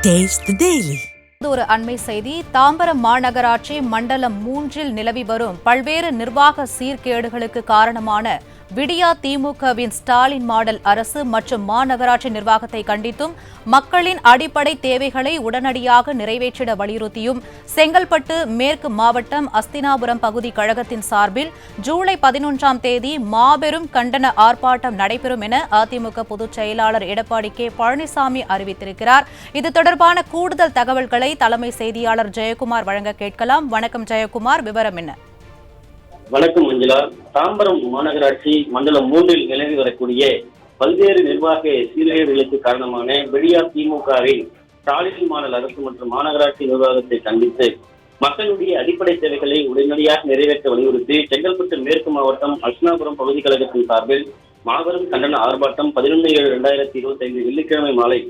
Taste the Daily. ஒரு அண்மை செய்தி. தாம்பரம் மாநகராட்சி மண்டலம் 3 நிலவி வரும் பல்வேறு நிர்வாக சீர்கேடுகளுக்கு காரணமான விடியா திமுகவின் ஸ்டாலின் மாடல் அரசு மற்றும் மாநகராட்சி நிர்வாகத்தை கண்டித்தும் மக்களின் அடிப்படை தேவைகளை உடனடியாக நிறைவேற்றிட வலியுறுத்தியும் செங்கல்பட்டு மேற்கு மாவட்டம் அஸ்தினாபுரம் பகுதி கழகத்தின் சார்பில் ஜூலை 11ஆம் தேதி மாபெரும் கண்டன ஆர்ப்பாட்டம் நடைபெறும் என அதிமுக பொதுச் செயலாளர் எடப்பாடி கே பழனிசாமி அறிவித்திருக்கிறார். இது தொடர்பான கூடுதல் தகவல்களை தலைமை செய்தியாளர் ஜெயக்குமார் வழங்க கேட்கலாம். வணக்கம் ஜெயக்குமார், விவரம் என்ன? வணக்கம் மஞ்சுளா. தாம்பரம் மாநகராட்சி மண்டலம் 3 நிலவி வரக்கூடிய பல்வேறு நிர்வாக சீர்கேடுகளுக்கு காரணமான விடியா திமுகவின் ஸ்டாலின் மாடல் அரசு மற்றும் மாநகராட்சி நிர்வாகத்தை கண்டித்து மக்களுடைய அடிப்படை தேவைகளை உடனடியாக நிறைவேற்ற வலியுறுத்தி செங்கல்பட்டு மேற்கு மாவட்டம் அஸ்தினாபுரம் பகுதி கழகத்தின் சார்பில் மாபெரும் கண்டன ஆர்ப்பாட்டம் 11/7/2025 வெள்ளிக்கிழமை மாலை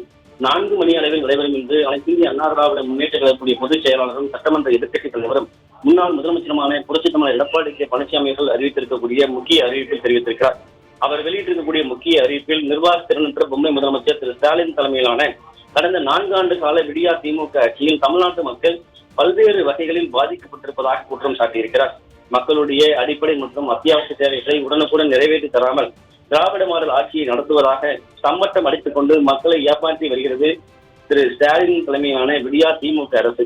4 மணி அளவில் நடைபெறும் என்று அனைத்து இந்திய அண்ணா திராவிட முன்னேற்ற கழகக்கூடிய பொதுச் செயலாளரும் சட்டமன்ற எதிர்க்கட்சித் தலைவரும் முன்னாள் முதலமைச்சருமான புரட்சித் தலைவர் எடப்பாடி கே பழனிசாமி அவர்கள் அறிவித்திருக்கக்கூடிய முக்கிய அறிவிப்பில் தெரிவித்திருக்கிறார். அவர் வெளியிட்டிருக்கக்கூடிய முக்கிய அறிவிப்பில் நிர்வாக திறனற்ற பொம்மை முதலமைச்சர் திரு ஸ்டாலின் தலைமையிலான கடந்த 4 ஆண்டு கால விடியா திமுக ஆட்சியில் தமிழ்நாட்டு மக்கள் பல்வேறு வகைகளில் பாதிக்கப்பட்டிருப்பதாக குற்றம் சாட்டியிருக்கிறார். மக்களுடைய அடிப்படை மற்றும் அத்தியாவசிய தேவைகளை உடனுக்குடன் நிறைவேற்றி தராமல் திராவிட மாடல் ஆட்சியை நடத்துவதாக சம்மட்டம் அடித்துக் கொண்டு மக்களை ஏமாற்றி வருகிறது திரு ஸ்டாலின் தலைமையிலான விடியா திமுக அரசு.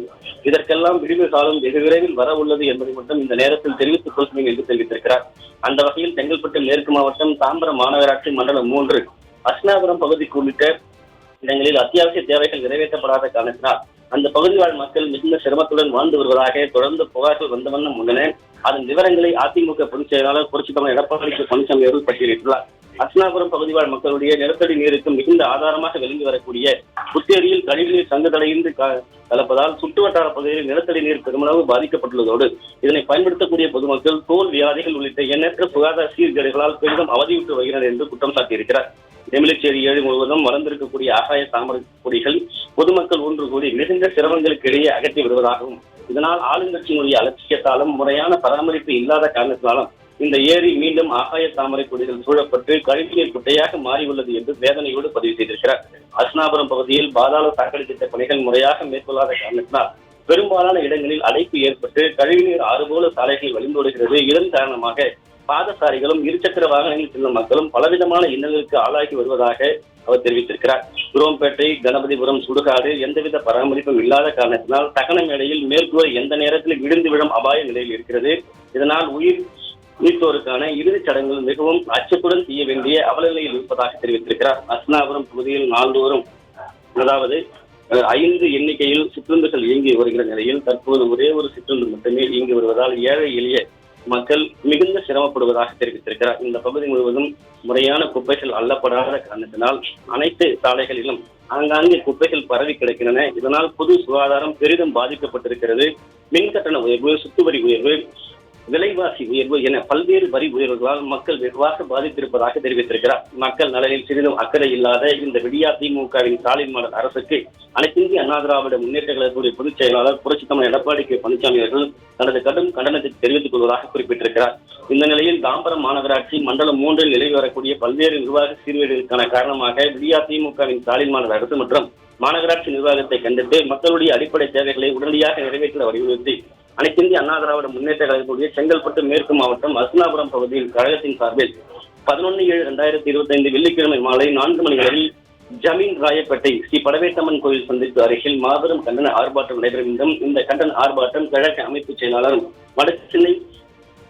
இதற்கெல்லாம் விடுவு காலம் வெகு விரைவில் வர உள்ளது என்பதை மட்டும் இந்த நேரத்தில் தெரிவித்துக் கொள்கிறேன் என்று தெரிவித்திருக்கிறார். அந்த வகையில் செங்கல்பட்டு மேற்கு மாவட்டம் தாம்பரம் மாநகராட்சி மண்டலம் 3 அஸ்தினாபுரம் பகுதிக்கு உள்ளிட்ட இடங்களில் அத்தியாவசிய தேவைகள் நிறைவேற்றப்படாத காரணத்தினால் அந்த பகுதி வாழ் மக்கள் மிகுந்த சிரமத்துடன் வாழ்ந்து வருவதாக தொடர்ந்து புகார்கள் வந்த வண்ணம் உள்ளன. அதன் விவரங்களை அதிமுக பொதுச் செயலாளர் புரட்சித் தலைவர் எடப்பாடி கே பழனிசாமி அவர்கள் பட்டியலிட்டுள்ளார். அஸ்தினாபுரம் பகுதி வாழ் மக்களுடைய நிலத்தடி நீருக்கு மிகுந்த ஆதாரமாக விளங்கி வரக்கூடிய புத்தேரியில் கழிவுநீர் சங்க தடையின்றி கலப்பதால் சுற்றுவட்டார பகுதியில் நிலத்தடி நீர் பெருமளவு பாதிக்கப்பட்டுள்ளதோடு இதனை பயன்படுத்தக்கூடிய பொதுமக்கள் தோல் வியாதிகள் உள்ளிட்ட எண்ணற்ற சுகாதார சீர்கேடுகளால் பெரிதும் அவதியுற்று வருகிறது என்று குற்றம் சாட்டியிருக்கிறார். நெமிலிச்சேரி ஏழு முழுவதும் வளர்ந்திருக்கக்கூடிய ஆகாய தாமரை கொடிகள் பொதுமக்கள் ஒன்று கூடி மிகுந்த சிரமங்களுக்கு இடையே அகற்றி வருவதாகவும் இதனால் ஆளுங்கட்சியினுடைய அலட்சியத்தாலும் முறையான பராமரிப்பு இல்லாத காரணத்தினாலும் இந்த ஏரி மீண்டும் ஆகாய தாமரை கொடிகள் சூழப்பட்டு கழிவுநீர் குட்டையாக மாறியுள்ளது என்று வேதனையோடு பதிவு செய்திருக்கிறார். அஸ்தினாபுரம் பகுதியில் பாதாள சாக்கடை திட்ட பணிகள் முறையாக மேற்கொள்ளாத காரணத்தினால் பெரும்பாலான இடங்களில் அடைப்பு ஏற்பட்டு கழிவுநீர் ஆறுபோல சாலைகள் வழிந்தோடுகிறது. இதன் காரணமாக பாதசாரிகளும் இருசக்கர வாகனங்களில் செல்லும் மக்களும் பலவிதமான இன்னல்களுக்கு ஆளாகி வருவதாக அவர் தெரிவித்திருக்கிறார். குரோம்பேட்டை, கணபதிபுரம், சுடுகாடு எந்தவித பராமரிப்பும் இல்லாத காரணத்தினால் தகன மேடையில் மேற்கூரை எந்த நேரத்தில் விழுந்து விடும் அபாய நிலையில் இருக்கிறது. இதனால் உயிர் நீத்தோருக்கான இறுதிச் சடங்குகள் மிகவும் அச்சத்துடன் செய்ய வேண்டிய அவலநிலையில் இருப்பதாக தெரிவித்திருக்கிறார். அஸ்தினாபுரம் பகுதியில் நாள்தோறும் அதாவது 5 எண்ணிக்கையில் சிற்றுந்துகள் இயங்கி வருகிற நிலையில் தற்போது ஒரே ஒரு சிற்றுந்து மட்டுமே இயங்கி வருவதால் ஏழை எளிய மக்கள் மிகுந்த சிரமப்படுவதாக தெரிவித்திருக்கிறார். இந்த பகுதி முழுவதும் முறையான குப்பைகள் அள்ளப்படாத காரணத்தினால் அனைத்து சாலைகளிலும் ஆங்காங்கே குப்பைகள் பரவி கிடக்கின்றன. இதனால் பொது சுகாதாரம் பெரிதும் பாதிக்கப்பட்டிருக்கிறது. மின்கட்டண உயர்வு, சுத்துவரி உயர்வு, விலைவாசி உயர்வு என பல்வேறு வரி உயர்வுகளால் மக்கள் வெகுவாக பாதித்திருப்பதாக தெரிவித்திருக்கிறார். மக்கள் நலனில் சிறிதும் அக்கறை இல்லாத இந்த விடியா திமுகவின் ஸ்டாலின் மாடல் அரசுக்கு அனைத்து இந்திய அண்ணா திராவிட முன்னேற்ற கழகத்துடைய பொதுச் செயலாளர் புரட்சித் தலைவர் எடப்பாடி கே பழனிசாமி அவர்கள் தனது கடும் கண்டனத்தை தெரிவித்துக் கொள்வதாக குறிப்பிட்டிருக்கிறார். இந்த நிலையில் தாம்பரம் மாநகராட்சி மண்டலம் 3 நிலவி வரக்கூடிய பல்வேறு நிர்வாக சீர்கேடுகளுக்கான காரணமாக விடியா திமுகவின் ஸ்டாலின் மாடல் அரசு மற்றும் மாநகராட்சி நிர்வாகத்தை கண்டித்து மக்களுடைய அடிப்படை தேவைகளை உடனடியாக நிறைவேற்ற வலியுறுத்தி அனைத்து இந்திய அண்ணா திராவிட முன்னேற்ற கழகத்துடைய செங்கல்பட்டு மேற்கு மாவட்டம் அஸ்தினாபுரம் பகுதியில் கழகத்தின் சார்பில் 11/7/2025 வெள்ளிக்கிழமை மாலை 4 மணி அளவில் ஜமீன் ராயப்பேட்டை ஸ்ரீ படவேட்டம்மன் கோயில் சந்திப்பு அருகில் மாபெரும் கண்டன ஆர்ப்பாட்டம் நடைபெறும் என்றும் இந்த கண்டன ஆர்ப்பாட்டம் கழக அமைப்பு செயலாளரும் வடக்கு சென்னை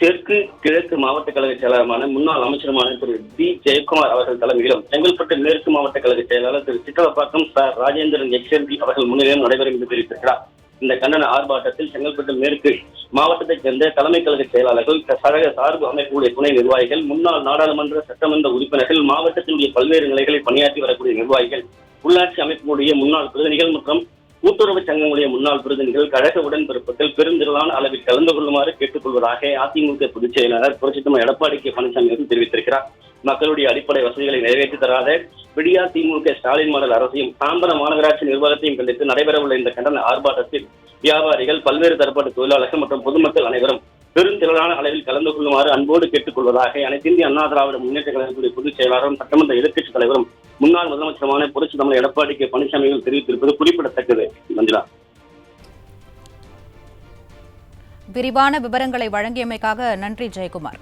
தெற்கு கிழக்கு மாவட்ட கழக செயலாளருமான முன்னாள் அமைச்சருமான திரு டி ஜெயக்குமார் அவர்கள் தலைமையிலும் செங்கல்பட்டு மேற்கு மாவட்ட கழக செயலாளர் திரு சிற்றலப்பாக்கம் சார் ராஜேந்திரன் எக்ஸ்எல்பி அவர்கள் முன்னிலையிலும் நடைபெறும் என்று தெரிவித்திருக்கிறார். இந்த கண்டன ஆர்ப்பாட்டத்தில் செங்கல்பட்டு மேற்கு மாவட்டத்தைச் சேர்ந்த தலைமை கழக செயலாளர்கள், கழக சார்பு அமைப்புடைய துணை நிர்வாகிகள், முன்னாள் நாடாளுமன்ற சட்டமன்ற உறுப்பினர்கள், மாவட்டத்தினுடைய பல்வேறு நிலைகளில் பணியாற்றி வரக்கூடிய நிர்வாகிகள், உள்ளாட்சி அமைப்புடைய முன்னாள் பிரதிநிதிகள் மற்றும் கூட்டுறவு சங்கங்களுடைய முன்னாள் பிரதிநிதிகள், கழக உடன்பிறப்புகள் பெருந்திரளான அளவில் கலந்து கொள்ளுமாறு கேட்டுக் கொள்வதாக அதிமுக பொதுச் செயலாளர் புரட்சித் தலைவர் எடப்பாடி கே பழனிசாமி அவர்கள் தெரிவித்திருக்கிறார். மக்களுடைய அடிப்படை வசதிகளை நிறைவேற்றி தராத விடியா திமுக ஸ்டாலின் மாடல் அரசையும் தாம்பரம் மாநகராட்சி நிர்வாகத்தையும் கண்டித்து நடைபெறவுள்ள இந்த கண்டன ஆர்ப்பாட்டத்தில் வியாபாரிகள், பல்வேறு தரப்பட்ட தொழிலாளர்கள் மற்றும் பொதுமக்கள் அனைவரும் பெருந்திரளான அளவில் கலந்து கொள்ளுமாறு அன்போடு கேட்டுக் கொள்வதாக அனைத்து இந்திய அண்ணா திராவிட முன்னேற்ற கழகத்துடைய பொதுச் செயலாளரும் சட்டமன்ற எதிர்க்கட்சித் தலைவரும் முன்னாள் முதலமைச்சருமான புரட்சி தமிழர் எடப்பாடி கே பழனிசாமி தெரிவித்திருப்பது குறிப்பிடத்தக்கது. மஞ்சுளா, விரிவான விவரங்களை வழங்கியமைக்காக நன்றி ஜெயக்குமார்.